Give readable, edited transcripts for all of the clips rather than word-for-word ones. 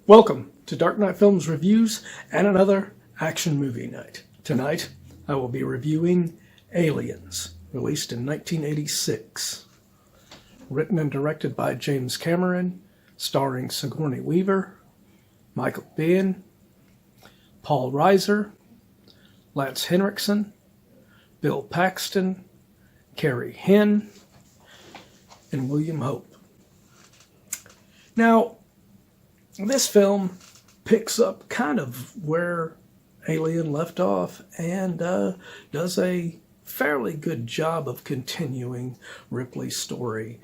Welcome to Dark Knight Films Reviews and another action movie night. Tonight, I will be reviewing Aliens, released in 1986. Written and directed by James Cameron, starring Sigourney Weaver, Michael Biehn, Paul Reiser, Lance Henriksen, Bill Paxton, Carrie Henn, and William Hope. Now, this film picks up kind of where Alien left off and does a fairly good job of continuing Ripley's story,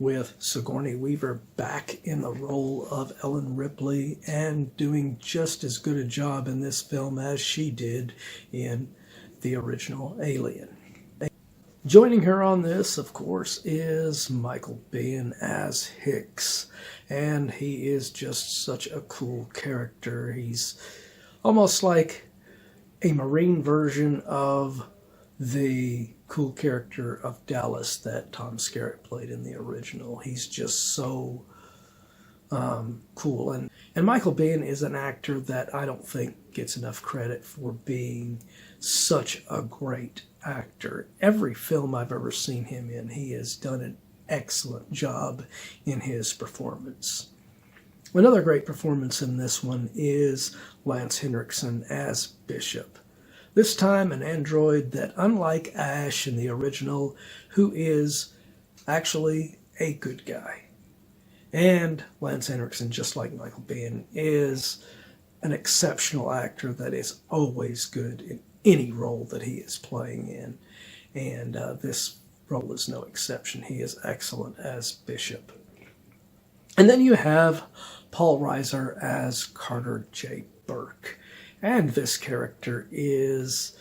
with Sigourney Weaver back in the role of Ellen Ripley and doing just as good a job in this film as she did in the original Alien. Joining her on this, of course, is Michael Biehn as Hicks, and he is just such a cool character. He's almost like a Marine version of the cool character of Dallas that Tom Skerritt played in the original. He's just so cool. And Michael Biehn is an actor that I don't think gets enough credit for being such a great actor. Every film I've ever seen him in, he has done an excellent job in his performance. Another great performance in this one is Lance Henriksen as Bishop. This time an android that, unlike Ash in the original, who is actually a good guy. And Lance Henriksen, just like Michael Biehn, is an exceptional actor that is always good in any role that he is playing in. And this role is no exception. He is excellent as Bishop. And then you have Paul Reiser as Carter J. Burke. And this character is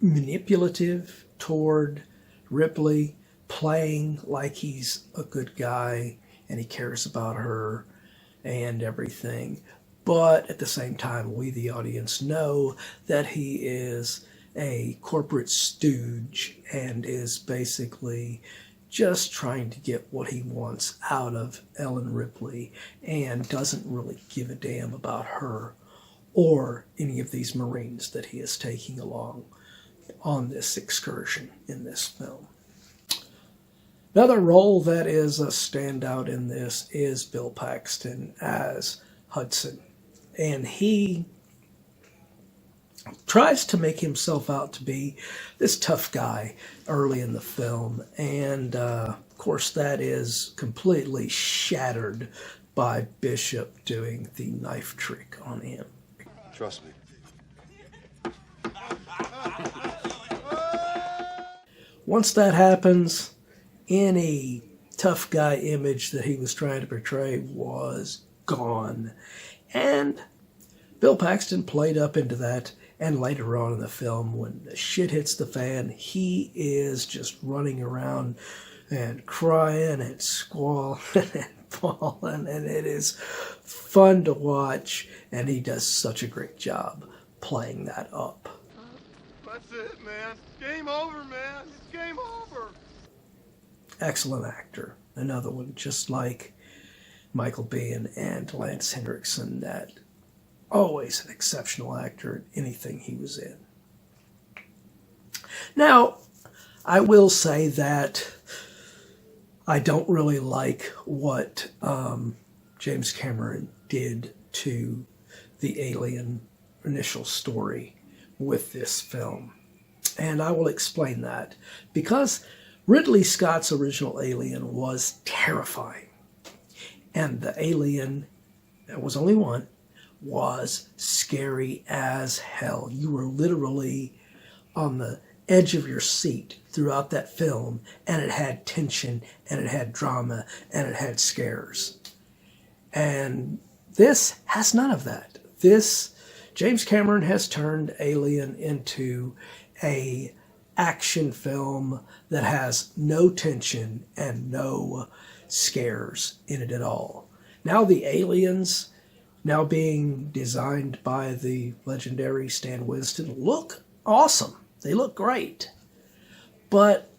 manipulative toward Ripley, playing like he's a good guy and he cares about her and everything. But at the same time, we, the audience, know that he is a corporate stooge and is basically just trying to get what he wants out of Ellen Ripley and doesn't really give a damn about her or any of these Marines that he is taking along on this excursion in this film. Another role that is a standout in this is Bill Paxton as Hudson. And he tries to make himself out to be this tough guy early in the film. And, of course, that is completely shattered by Bishop doing the knife trick on him. Trust me. Once that happens, any tough guy image that he was trying to portray was gone. And Bill Paxton played up into that, and later on in the film, when the shit hits the fan, he is just running around and crying and squalling and falling, and it is fun to watch, and he does such a great job playing that up. That's it, man. Game over, man. It's game over. Excellent actor. Another one just like Michael Biehn and Lance Henriksen, that always an exceptional actor in anything he was in. Now, I will say that I don't really like what James Cameron did to the Alien initial story with this film. And I will explain that. Because Ridley Scott's original Alien was terrifying. And the alien, there was only one, was scary as hell. You were literally on the edge of your seat throughout that film, and it had tension, and it had drama, and it had scares. And this has none of that. James Cameron has turned Alien into a action film that has no tension and no scares in it at all. Now the aliens, now being designed by the legendary Stan Winston, look awesome. They look great. But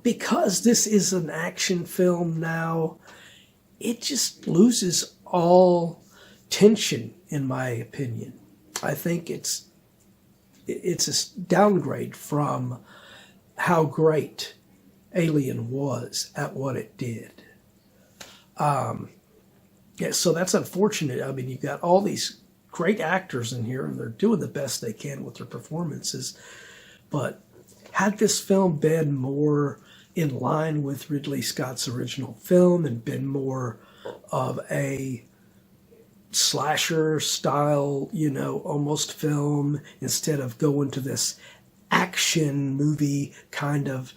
because this is an action film now, it just loses all tension, in my opinion. I think it's a downgrade from how great Alien was at what it did. Yeah, so that's unfortunate. I mean, you've got all these great actors in here, and they're doing the best they can with their performances. But had this film been more in line with Ridley Scott's original film and been more of a slasher style, almost film, instead of going to this action movie kind of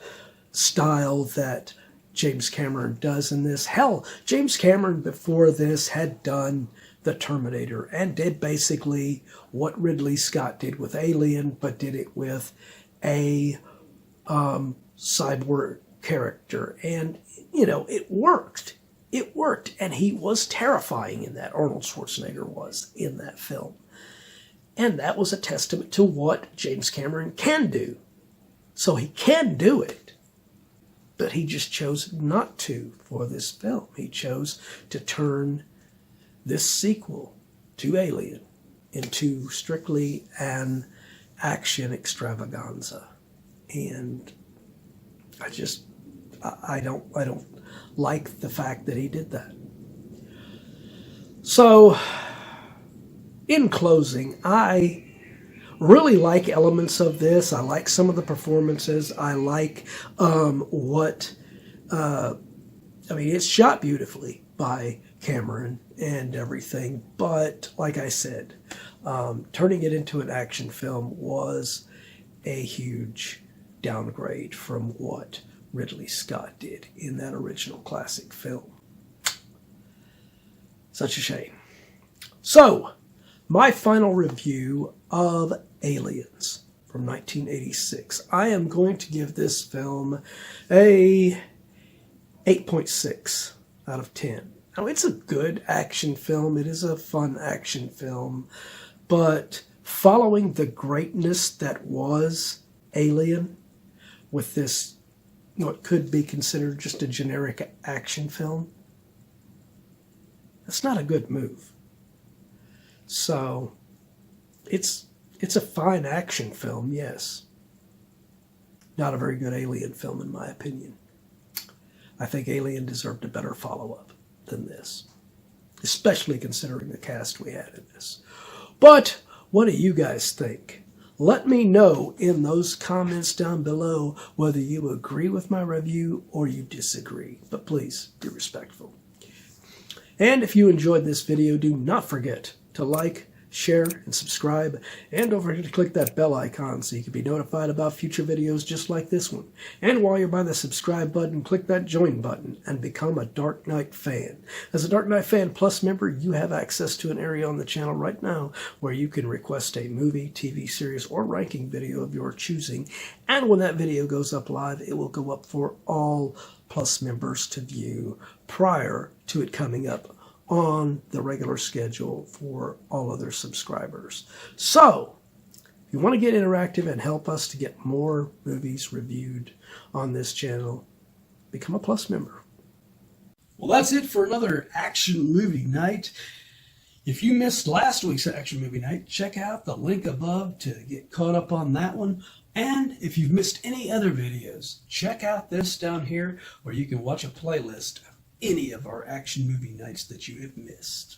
style that James Cameron does in this. Hell, James Cameron before this had done The Terminator and did basically what Ridley Scott did with Alien, but did it with a cyborg character. And, it worked. It worked. And he was terrifying in that. Arnold Schwarzenegger was in that film. And that was a testament to what James Cameron can do. So he can do it. But he just chose not to for this film. He chose to turn this sequel to Alien into strictly an action extravaganza. And I don't like the fact that he did that. So, in closing, I really like elements of this. I like some of the performances. I like it's shot beautifully by Cameron and everything. But like I said, turning it into an action film was a huge downgrade from what Ridley Scott did in that original classic film. Such a shame. So, my final review of Aliens from 1986. I am going to give this film a 8.6 out of 10. Now, it's a good action film. It is a fun action film. But following the greatness that was Alien with this, what could be considered just a generic action film, that's not a good move. So, it's a fine action film, yes. Not a very good Alien film, in my opinion. I think Alien deserved a better follow-up than this, especially considering the cast we had in this. But what do you guys think? Let me know in those comments down below whether you agree with my review or you disagree. But please be respectful. And if you enjoyed this video, do not forget to like, share, and subscribe, and don't forget to click that bell icon so you can be notified about future videos just like this one. And while you're by the subscribe button, click that join button and become a Dark Knight fan. As a Dark Knight Fan Plus member, you have access to an area on the channel right now where you can request a movie, TV series, or ranking video of your choosing, and when that video goes up live, it will go up for all Plus members to view prior to it coming up on the regular schedule for all other subscribers. So, if you want to get interactive and help us to get more movies reviewed on this channel, become a Plus member. Well, that's it for another action movie night. If you missed last week's action movie night, check out the link above to get caught up on that one. And if you've missed any other videos, check out this down here where you can watch a playlist any of our action movie nights that you have missed.